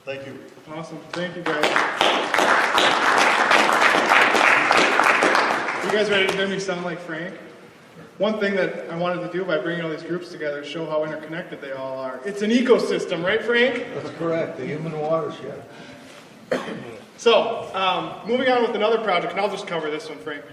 Thank you. Awesome. Thank you, guys. You guys ready to hear me sound like Frank? One thing that I wanted to do by bringing all these groups together is show how interconnected they all are. It's an ecosystem, right, Frank? That's correct, the human watershed. So, moving on with another project, and I'll just cover this one, Frank.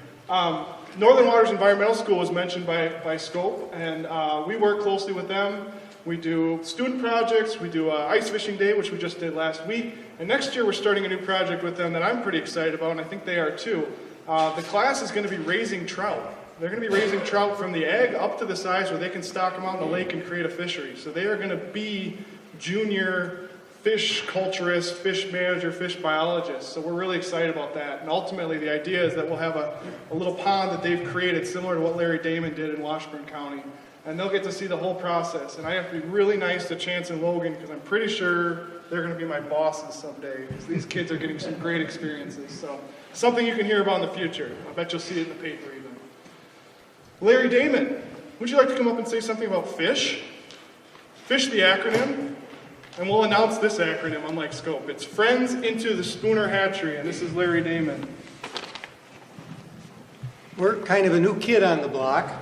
Northern Waters Environmental School was mentioned by Scope, and we work closely with them. We do student projects, we do ice fishing day, which we just did last week, and next year we're starting a new project with them that I'm pretty excited about, and I think they are too. The class is going to be raising trout. They're going to be raising trout from the egg up to the size where they can stock them out in the lake and create a fishery. So they are going to be junior fish culturists, fish manager, fish biologists. So we're really excited about that. And ultimately the idea is that we'll have a little pond that they've created similar to what Larry Damon did in Washburn County. And they'll get to see the whole process. And I have to be really nice to Chance and Logan because I'm pretty sure they're going to be my bosses someday because these kids are getting some great experiences. So something you can hear about in the future. I bet you'll see it in the paper even. Larry Damon, would you like to come up and say something about FISH? FISH, the acronym. And we'll announce this acronym, unlike Scope. It's Friends into the Spooner Hatchery, and this is Larry Damon. We're kind of a new kid on the block.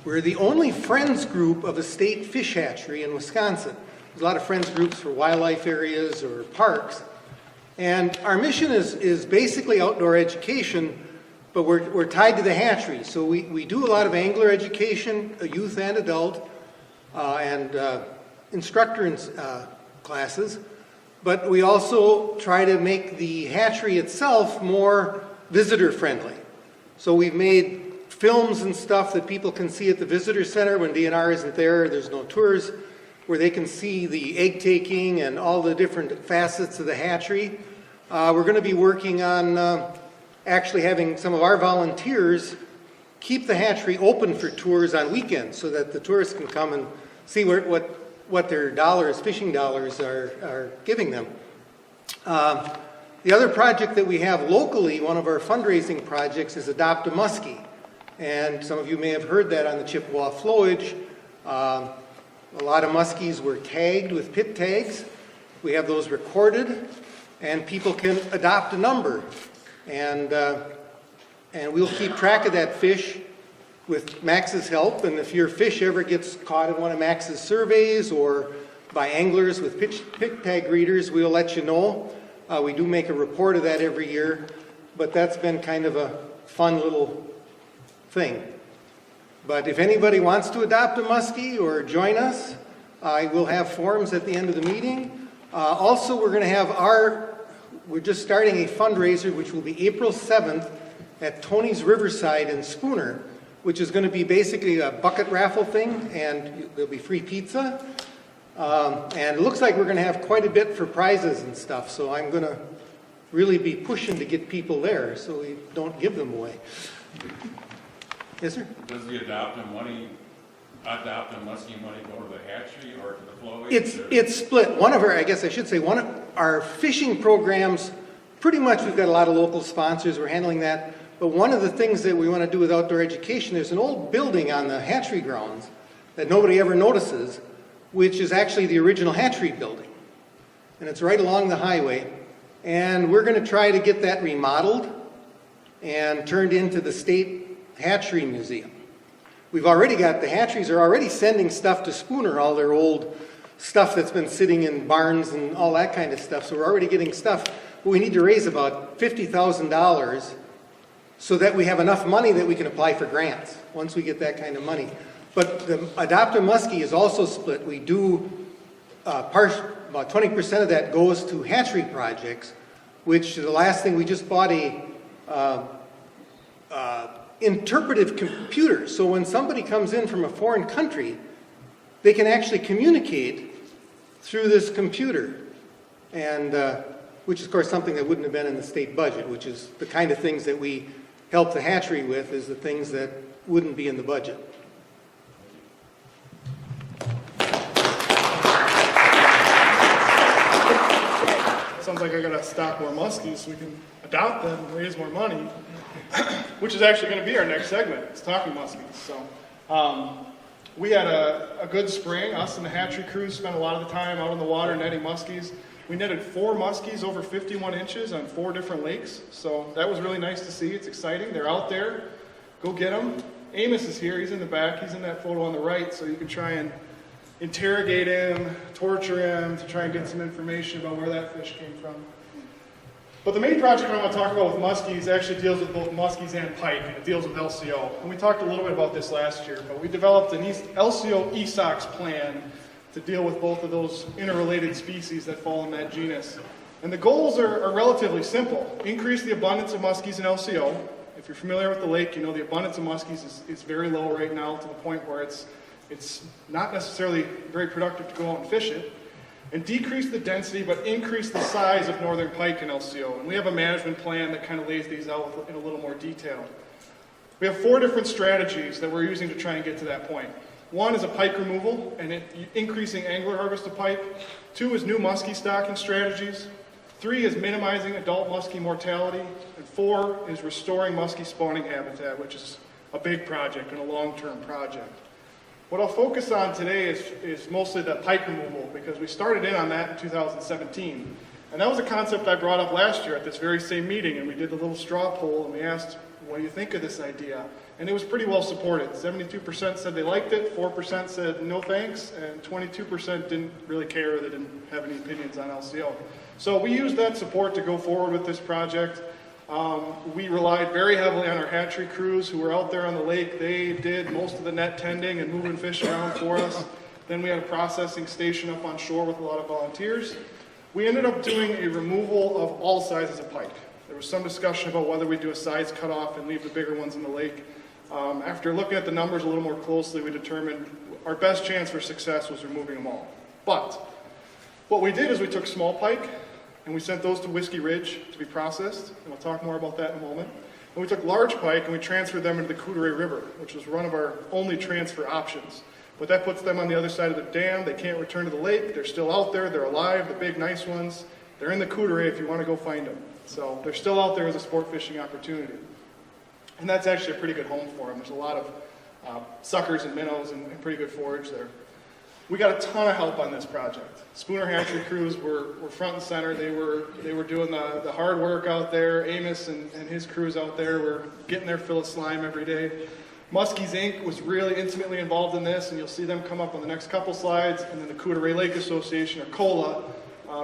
We're the only friends group of a state fish hatchery in Wisconsin. There's a lot of friends groups for wildlife areas or parks. And our mission is basically outdoor education, but we're tied to the hatchery. So we do a lot of angler education, youth and adult, and instructor classes, but we also try to make the hatchery itself more visitor friendly. So we've made films and stuff that people can see at the visitor center when DNR isn't there, there's no tours, where they can see the egg taking and all the different facets of the hatchery. We're going to be working on actually having some of our volunteers keep the hatchery open for tours on weekends so that the tourists can come and see what their dollars, fishing dollars, are giving them. The other project that we have locally, one of our fundraising projects, is Adopt a Muskie. And some of you may have heard that on the Chippewa flowage. A lot of muskies were tagged with pit tags. We have those recorded, and people can adopt a number. And we'll keep track of that fish with Max's help, and if your fish ever gets caught in one of Max's surveys or by anglers with pit tag readers, we'll let you know. We do make a report of that every year, but that's been kind of a fun little thing. But if anybody wants to adopt a muskie or join us, I will have forms at the end of the meeting. Also, we're going to have we're just starting a fundraiser which will be April 7th at Tony's Riverside in Spooner, which is going to be basically a bucket raffle thing, and there'll be free pizza. And it looks like we're going to have quite a bit for prizes and stuff, so I'm going to really be pushing to get people there so we don't give them away. Yes, sir? Does the adopt and muskie money go to the hatchery or to the flowage? It's split. One of our fishing programs, pretty much we've got a lot of local sponsors, we're handling that. But one of the things that we want to do with outdoor education, there's an old building on the hatchery grounds that nobody ever notices, which is actually the original hatchery building. And it's right along the highway. And we're going to try to get that remodeled and turned into the State Hatchery Museum. We've already got, the hatcheries are already sending stuff to Spooner, all their old stuff that's been sitting in barns and all that kind of stuff. So we're already getting stuff. But we need to raise about $50,000 so that we have enough money that we can apply for grants once we get that kind of money. But the Adopt a Muskie is also split. We do, about 20% of that goes to hatchery projects, which the last thing, we just bought a interpretive computer. So when somebody comes in from a foreign country, they can actually communicate through this computer. And which is, of course, something that wouldn't have been in the state budget, which is the kind of things that we help the hatchery with, is the things that wouldn't be in the budget. Sounds like I gotta stock more muskies so we can adopt them and raise more money, which is actually gonna be our next segment. It's talking muskies. So We had a good spring. Us and the hatchery crews spent a lot of the time out on the water netting muskies. We netted 4 muskies over 51 inches on 4 different lakes, so that was really nice to see. It's exciting. They're out there. Go get them. Amos is here. He's in the back. He's in that photo on the right, so you can try and interrogate him, torture him, to try and get some information about where that fish came from. But the main project I want to talk about with muskies actually deals with both muskies and pike, and it deals with LCO. And we talked a little bit about this last year, but we developed an LCO ESOX plan to deal with both of those interrelated species that fall in that genus. And the goals are relatively simple. Increase the abundance of muskies in LCO. If you're familiar with the lake, you know the abundance of muskies is very low right now, to the point where it's not necessarily very productive to go out and fish it. And decrease the density, but increase the size of northern pike in LCO. And we have a management plan that kind of lays these out in a little more detail. We have 4 different strategies that we're using to try and get to that point. 1 is a pike removal and increasing angler harvest of pike. 2 is new muskie stocking strategies. 3 is minimizing adult muskie mortality. And 4 is restoring muskie spawning habitat, which is a big project and a long-term project. What I'll focus on today is mostly the pike removal, because we started in on that in 2017. And that was a concept I brought up last year at this very same meeting, and we did the little straw poll and we asked, what do you think of this idea? And it was pretty well supported. 72% said they liked it, 4% said no thanks, and 22% didn't really care, they didn't have any opinions on LCO. So we used that support to go forward with this project. We relied very heavily on our hatchery crews who were out there on the lake. They did most of the net tending and moving fish around for us. Then we had a processing station up on shore with a lot of volunteers. We ended up doing a removal of all sizes of pike. There was some discussion about whether we do a size cutoff and leave the bigger ones in the lake. After looking at the numbers a little more closely, we determined our best chance for success was removing them all. But what we did is we took small pike and we sent those to Whiskey Ridge to be processed, and we'll talk more about that in a moment. And we took large pike and we transferred them into the Coudray River, which was one of our only transfer options. But that puts them on the other side of the dam. They can't return to the lake. They're still out there. They're alive, the big, nice ones. They're in the Coudray if you want to go find them. So they're still out there as a sport fishing opportunity. And that's actually a pretty good home for them. There's a lot of suckers and minnows and pretty good forage there. We got a ton of help on this project. Spooner hatchery crews were front and center. They were doing the hard work out there. Amos and his crews out there were getting their fill of slime every day. Muskies Inc. was really intimately involved in this, and you'll see them come up on the next couple slides. And then the Coudray Lake Association, or COLA,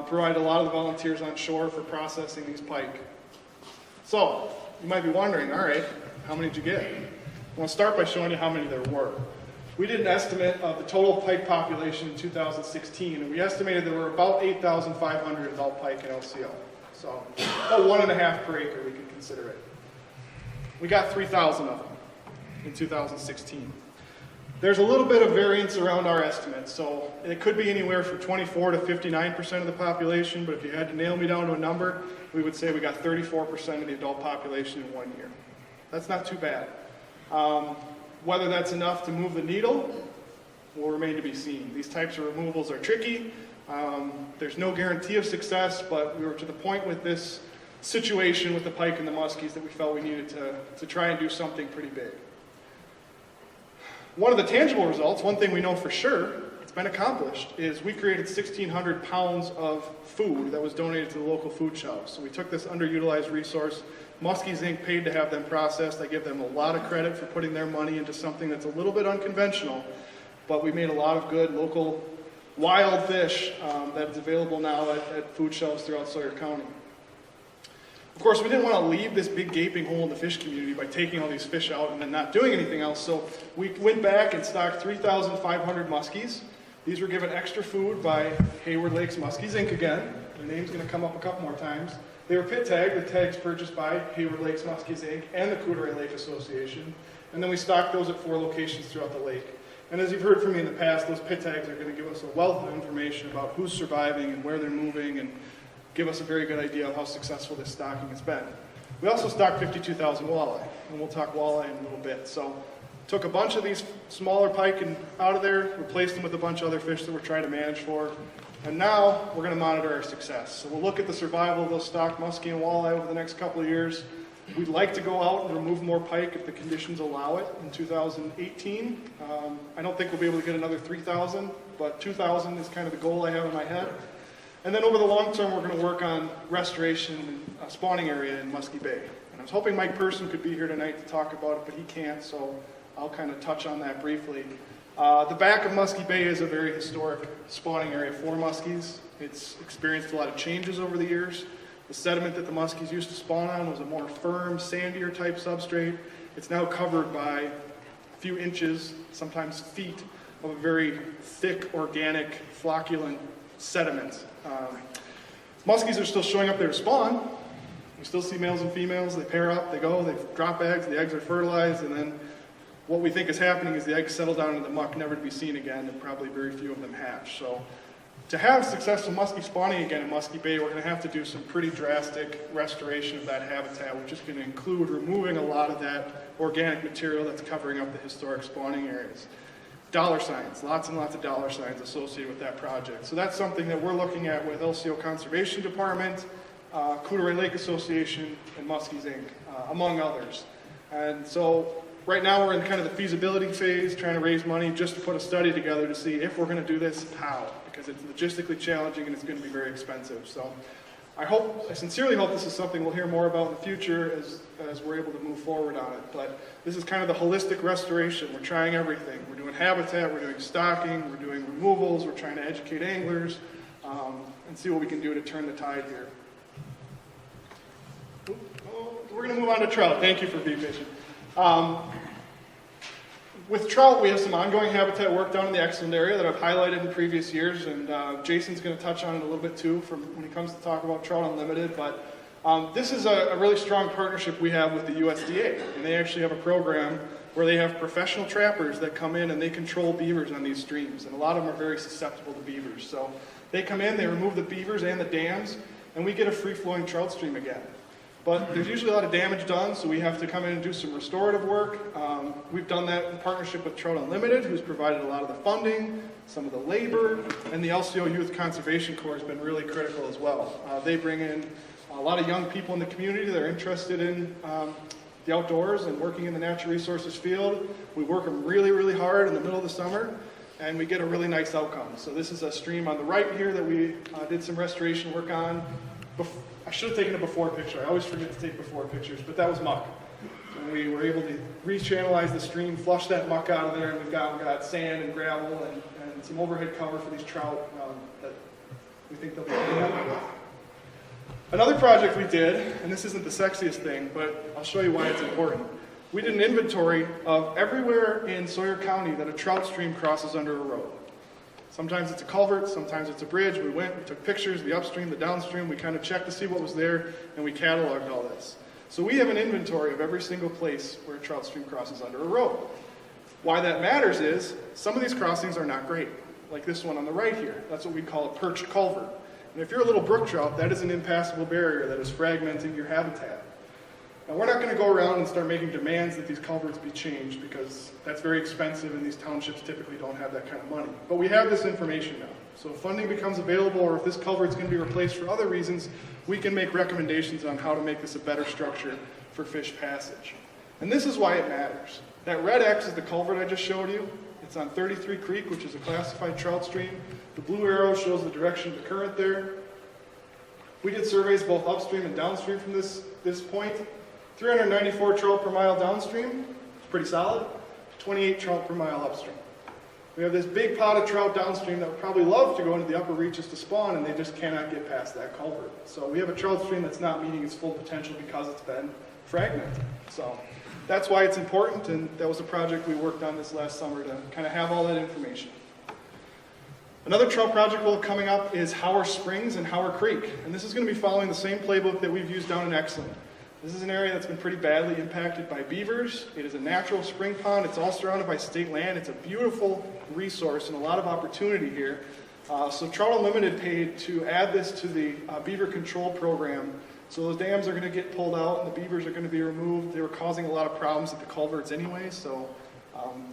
provided a lot of the volunteers on shore for processing these pike. So, you might be wondering, all right, how many did you get? I want to start by showing you how many there were. We did an estimate of the total pike population in 2016, and we estimated there were about 8,500 adult pike in LCO. So, about 1.5 per acre, we could consider it. We got 3,000 of them in 2016. There's a little bit of variance around our estimates, so it could be anywhere from 24 to 59% of the population, but if you had to nail me down to a number, we would say we got 34% of the adult population in 1 year. That's not too bad. Whether that's enough to move the needle will remain to be seen. These types of removals are tricky. There's no guarantee of success, but we were to the point with this situation with the pike and the muskies that we felt we needed to try and do something pretty big. One of the tangible results, one thing we know for sure, it's been accomplished, is we created 1,600 pounds of food that was donated to the local food shelves. So we took this underutilized resource. Muskies Inc. paid to have them processed. I give them a lot of credit for putting their money into something that's a little bit unconventional, but we made a lot of good local wild fish that is available now at food shelves throughout Sawyer County. Of course, we didn't want to leave this big gaping hole in the fish community by taking all these fish out and then not doing anything else, so we went back and stocked 3,500 muskies. These were given extra food by Hayward Lakes Muskies Inc. again. Their name's going to come up a couple more times. They were pit tagged with tags purchased by Hayward Lakes Muskies Inc. and the Coudray Lake Association. And then we stocked those at 4 locations throughout the lake. And as you've heard from me in the past, those pit tags are going to give us a wealth of information about who's surviving and where they're moving, and give us a very good idea of how successful this stocking has been. We also stocked 52,000 walleye, and we'll talk walleye in a little bit. So took a bunch of these smaller pike and out of there, replaced them with a bunch of other fish that we're trying to manage for. And now we're going to monitor our success. So we'll look at the survival of those stocked muskie and walleye over the next couple of years. We'd like to go out and remove more pike if the conditions allow it in 2018. I don't think we'll be able to get another 3,000, but 2,000 is kind of the goal I have in my head. And then over the long term, we're going to work on restoration and spawning area in Muskie Bay. And I was hoping Mike Person could be here tonight to talk about it, but he can't, so I'll kind of touch on that briefly. The back of Muskie Bay is a very historic spawning area for muskies. It's experienced a lot of changes over the years. The sediment that the muskies used to spawn on was a more firm, sandier type substrate. It's now covered by a few inches, sometimes feet, of a very thick, organic, flocculent sediment. Muskies are still showing up there to spawn. We still see males and females. They pair up, they go, they drop eggs, the eggs are fertilized, and then what we think is happening is the eggs settle down into the muck, never to be seen again, and probably very few of them hatch. So to have successful muskie spawning again in Muskie Bay, we're going to have to do some pretty drastic restoration of that habitat, which is going to include removing a lot of that organic material that's covering up the historic spawning areas. Dollar signs, lots and lots of dollar signs associated with that project. So that's something that we're looking at with LCO Conservation Department, Cooteray Lake Association, and Muskies Inc., among others. And so right now we're in kind of the feasibility phase, trying to raise money just to put a study together to see if we're going to do this, how, because it's logistically challenging and it's going to be very expensive. So I sincerely hope this is something we'll hear more about in the future as we're able to move forward on it. But this is kind of the holistic restoration. We're trying everything. We're doing habitat, we're doing stocking, we're doing removals, we're trying to educate anglers, and see what we can do to turn the tide here. We're going to move on to trout. Thank you for being patient. With trout, we have some ongoing habitat work down in the Exland area that I've highlighted in previous years, and Jason's going to touch on it a little bit too from when he comes to talk about Trout Unlimited. But this is a really strong partnership we have with the USDA, and they actually have a program where they have professional trappers that come in and they control beavers on these streams, and a lot of them are very susceptible to beavers. So they come in, they remove the beavers and the dams, and we get a free-flowing trout stream again. But there's usually a lot of damage done, so we have to come in and do some restorative work. We've done that in partnership with Trout Unlimited, who's provided a lot of the funding, some of the labor, and the LCO Youth Conservation Corps has been really critical as well. They bring in a lot of young people in the community that are interested in the outdoors and working in the natural resources field. We work them really, really hard in the middle of the summer, and we get a really nice outcome. So this is a stream on the right here that we did some restoration work on. I should have taken a before picture. I always forget to take before pictures, but that was muck. And we were able to rechannelize the stream, flush that muck out of there, and we've got sand and gravel and some overhead cover for these trout that we think they'll be happy with. Another project we did, and this isn't the sexiest thing, but I'll show you why it's important. We did an inventory of everywhere in Sawyer County that a trout stream crosses under a road. Sometimes it's a culvert, sometimes it's a bridge. We went, we took pictures, the upstream, the downstream, we kind of checked to see what was there, and we cataloged all this. So we have an inventory of every single place where a trout stream crosses under a road. Why that matters is, some of these crossings are not great, like this one on the right here. That's what we call a perched culvert. And if you're a little brook trout, that is an impassable barrier that is fragmenting your habitat. Now, we're not going to go around and start making demands that these culverts be changed because that's very expensive and these townships typically don't have that kind of money. But we have this information now. So if funding becomes available or if this culvert's going to be replaced for other reasons, we can make recommendations on how to make this a better structure for fish passage. And this is why it matters. That red X is the culvert I just showed you. It's on 33 Creek, which is a classified trout stream. The blue arrow shows the direction of the current there. We did surveys both upstream and downstream from this point. 394 trout per mile downstream, pretty solid. 28 trout per mile upstream. We have this big pot of trout downstream that would probably love to go into the upper reaches to spawn, and they just cannot get past that culvert. So we have a trout stream that's not meeting its full potential because it's been fragmented. So that's why it's important, and that was a project we worked on this last summer to kind of have all that information. Another trout project we'll have coming up is Howard Springs and Howard Creek, and this is going to be following the same playbook that we've used down in Exland. This is an area that's been pretty badly impacted by beavers. It is a natural spring pond. It's all surrounded by state land. It's a beautiful resource and a lot of opportunity here. So Trout Unlimited paid to add this to the beaver control program. So those dams are going to get pulled out and the beavers are going to be removed. They were causing a lot of problems at the culverts anyway, so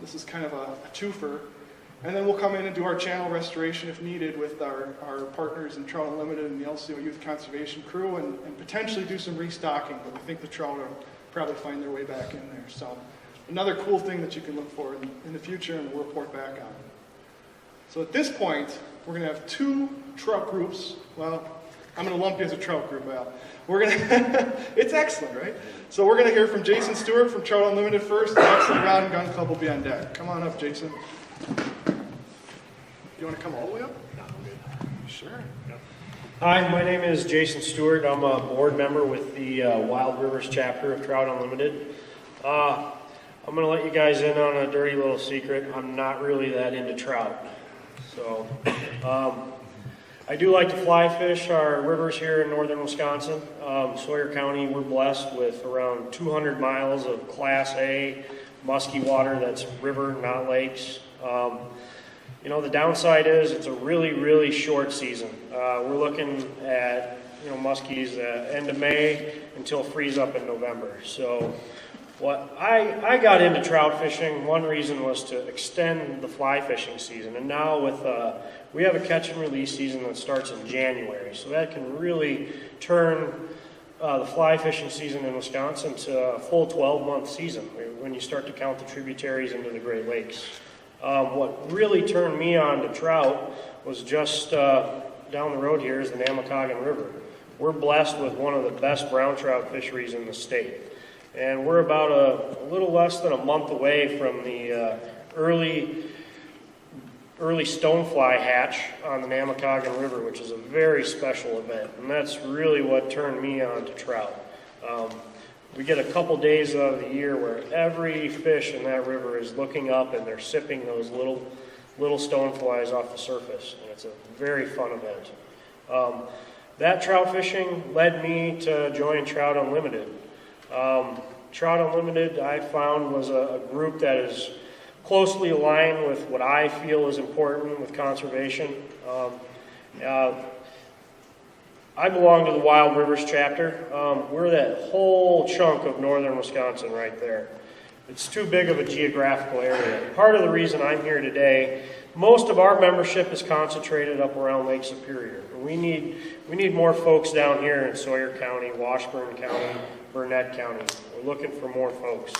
this is kind of a twofer. And then we'll come in and do our channel restoration if needed with our partners in Trout Unlimited and the LCO Youth Conservation Crew, and potentially do some restocking, but we think the trout will probably find their way back in there. So another cool thing that you can look for in the future and we'll report back on. So at this point, we're going to have two trout groups. Well, I'm going to lump you as a trout group, Al. We're going to, it's excellent, right? So we're going to hear from Jason Stewart from Trout Unlimited first, and Excellent Rod and Gun Club will be on deck. Come on up, Jason. You want to come all the way up? No, I'm good. Sure. Yep. Hi, my name is Jason Stewart. I'm a board member with the Wild Rivers chapter of Trout Unlimited. I'm going to let you guys in on a dirty little secret. I'm not really that into trout. So, I do like to fly fish our rivers here in northern Wisconsin. Sawyer County, we're blessed with around 200 miles of Class A musky water that's river, not lakes. You know, the downside is it's a really, really short season. We're looking at, muskies end of May until freeze up in November. So what I got into trout fishing, one reason was to extend the fly fishing season. And now with, we have a catch and release season that starts in January. So that can really turn the fly fishing season in Wisconsin to a full 12-month season when you start to count the tributaries into the Great Lakes. What really turned me on to trout was just down the road here is the Namakagon River. We're blessed with one of the best brown trout fisheries in the state. And we're about a little less than a month away from the early stonefly hatch on the Namakagon River, which is a very special event. And that's really what turned me on to trout. We get a couple days of the year where every fish in that river is looking up and they're sipping those little stoneflies off the surface. And it's a very fun event. That trout fishing led me to join Trout Unlimited. Trout Unlimited, I found, was a group that is closely aligned with what I feel is important with conservation. I belong to the Wild Rivers chapter. We're that whole chunk of northern Wisconsin right there. It's too big of a geographical area. Part of the reason I'm here today, most of our membership is concentrated up around Lake Superior. We need more folks down here in Sawyer County, Washburn County, Burnett County. We're looking for more folks.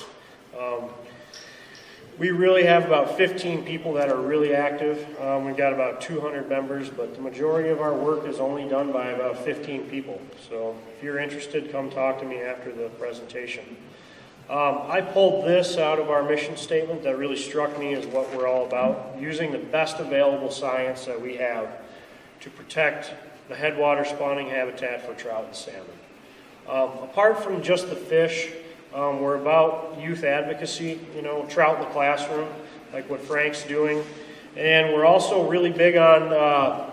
We really have about 15 people that are really active. We've got about 200 members, but the majority of our work is only done by about 15 people. So if you're interested, come talk to me after the presentation. I pulled this out of our mission statement that really struck me as what we're all about, using the best available science that we have to protect the headwater spawning habitat for trout and salmon. Apart from just the fish, we're about youth advocacy, trout in the classroom, like what Frank's doing. And we're also really big on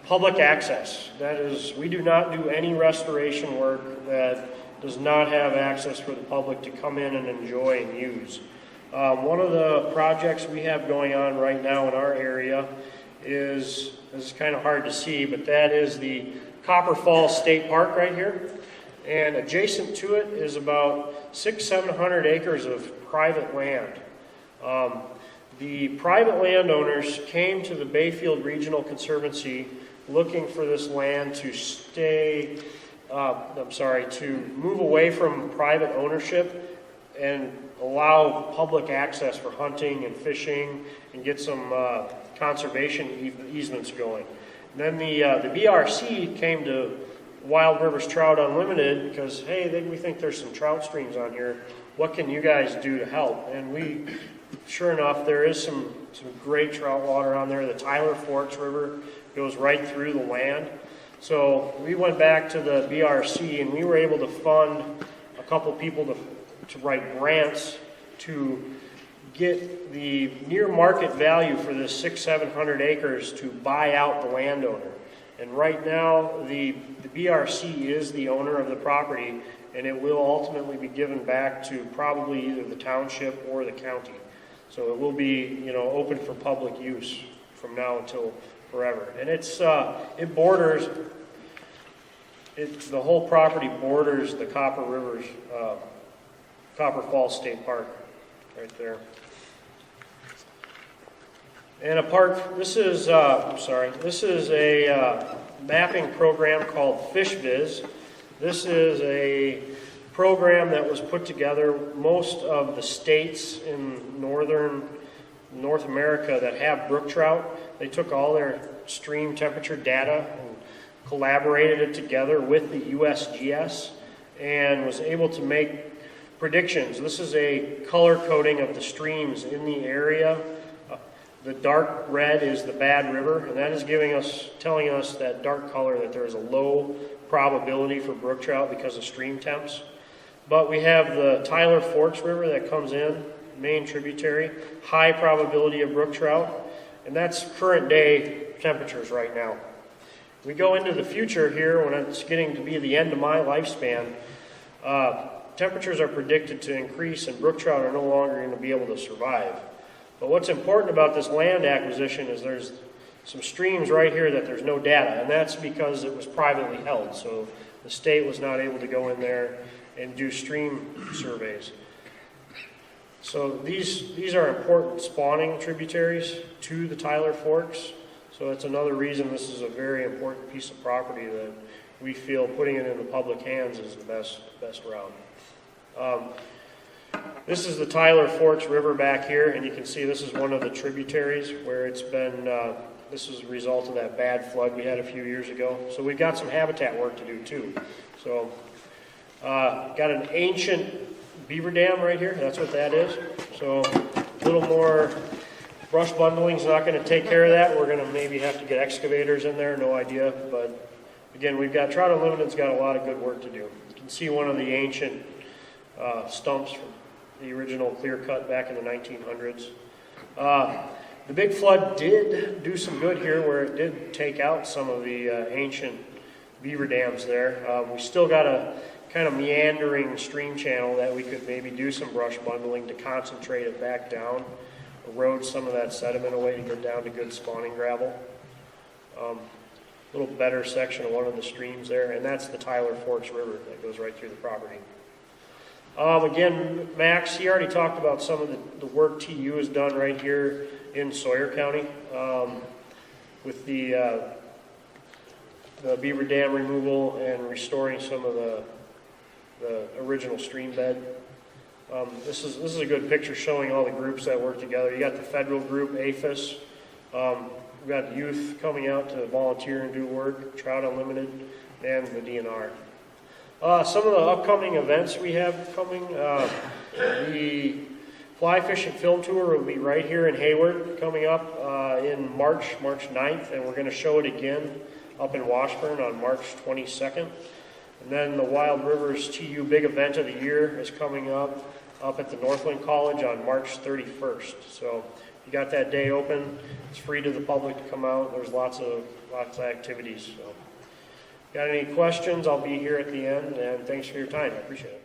public access. That is, we do not do any restoration work that does not have access for the public to come in and enjoy and use. One of the projects we have going on right now in our area is, this is kind of hard to see, but that is the Copper Falls State Park right here. And adjacent to it is about 600-700 acres of private land. The private landowners came to the Bayfield Regional Conservancy looking for this land to to move away from private ownership and allow public access for hunting and fishing and get some conservation easements going. And then the BRC came to Wild Rivers Trout Unlimited because, hey, we think there's some trout streams on here. What can you guys do to help? And sure enough, there is some great trout water on there. The Tyler Forks River goes right through the land. So we went back to the BRC and we were able to fund a couple people to write grants to get the near market value for this 600-700 acres to buy out the landowner. And right now, the BRC is the owner of the property, and it will ultimately be given back to probably either the township or the county. So it will be, open for public use from now until forever. And the whole property borders the Copper Falls State Park, right there. And this is a mapping program called FishViz. This is a program that was put together. Most of the states in North America that have brook trout, they took all their stream temperature data and collaborated it together with the USGS and was able to make predictions. This is a color coding of the streams in the area. The dark red is the bad river, and that is telling us that dark color that there is a low probability for brook trout because of stream temps. But we have the Tyler Forks River that comes in, main tributary, high probability of brook trout, and that's current day temperatures right now. We go into the future here when it's getting to be the end of my lifespan. Temperatures are predicted to increase and brook trout are no longer going to be able to survive. But what's important about this land acquisition is there's some streams right here that there's no data, and that's because it was privately held. So the state was not able to go in there and do stream surveys. So these are important spawning tributaries to the Tyler Forks. So that's another reason this is a very important piece of property that we feel putting it in the public hands is the best route. This is the Tyler Forks River back here, and you can see this is one of the tributaries where it's been, this is a result of that bad flood we had a few years ago. So we've got some habitat work to do too. So got an ancient beaver dam right here, that's what that is. So a little more brush bundling is not going to take care of that. We're going to maybe have to get excavators in there, no idea. But again, we've got Trout Unlimited's got a lot of good work to do. You can see one of the ancient stumps from the original clear cut back in the 1900s. The big flood did do some good here where it did take out some of the ancient beaver dams there. We still got a kind of meandering stream channel that we could maybe do some brush bundling to concentrate it back down, erode some of that sediment away to get down to good spawning gravel. A little better section of one of the streams there, and that's the Tyler Forks River that goes right through the property. Again, Max, he already talked about some of the work TU has done right here in Sawyer County with the beaver dam removal and restoring some of the original stream bed. This is a good picture showing all the groups that work together. You got the federal group, APHIS. We've got youth coming out to volunteer and do work, Trout Unlimited, and the DNR. Some of the upcoming events we have coming, the fly fishing film tour will be right here in Hayward coming up in March 9th, and we're going to show it again up in Washburn on March 22nd. And then the Wild Rivers TU Big Event of the Year is coming up at the Northland College on March 31st. So you got that day open. It's free to the public to come out. There's lots of activities. So got any questions? I'll be here at the end, and thanks for your time. I appreciate it.